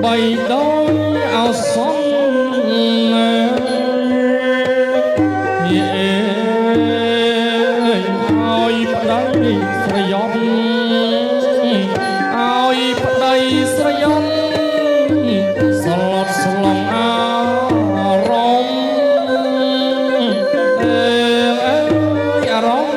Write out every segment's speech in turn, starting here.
បីដោយអសន្នឲ្យប្តីស្រយំឲ្យប្តីស្រយំស្លត់ស្លង់អារម្មណ៍អារម្មណ៍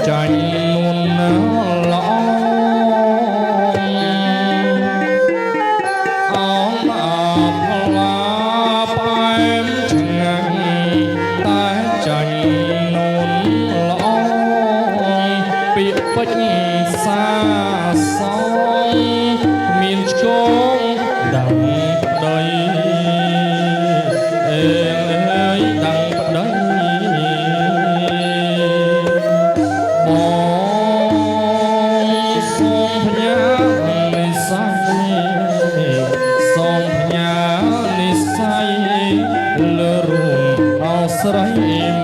ចាញ់នួនល្អអងផ្លាផ្អែមឆ្ងាញ់តែចាញ់នួនល្អពាក្យពេចន៍សាសងមានឆ្កងដាំប្តីដាំប្តីស្រី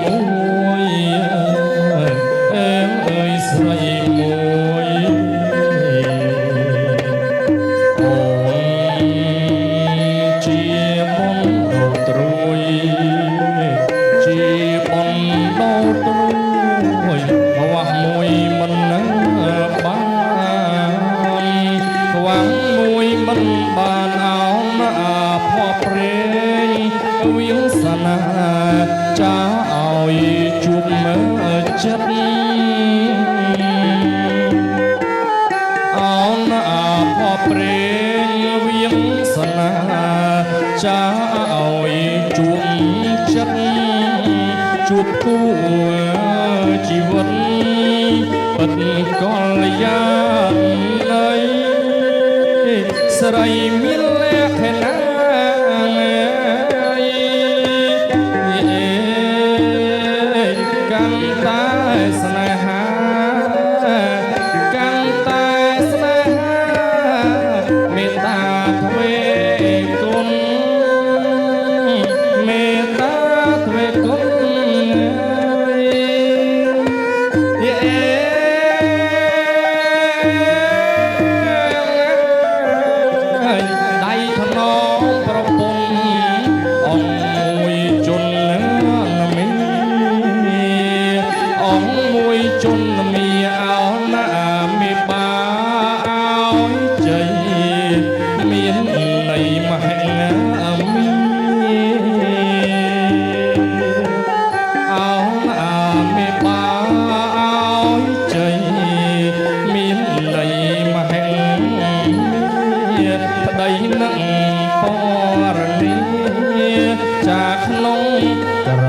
មួយស្រីមួយអូនជាបងដោត្រួយជាបងដោត្រួយខ្វះមួយមិនបានខ្វះមួយមិនបានអោនភ័ព្វព្រេងវាសនាចាឲ្យជួបមើលចិត្តអោនភ័ព្វព្រេងវាសនាចាឲ្យជួបចិត្តជួបគូជីវិតពិតកល្យាណីស្រីមានលក្ខណៈកាន់តែស្នេហាកាន់តែស្នេហាមេត្តាទ្វេគុណមេត្តាទ្វេគុណដៃថ្នមប្រពន្ធអង្គមួយជន់មួយជន់មីអោណាមេបាឲ្យជ័យមានន័យមហិងាមីអោណាមេបាឲ្យជ័យមានន័យមហិងាប្តីនឹងពរនីចាក្នុងក្រ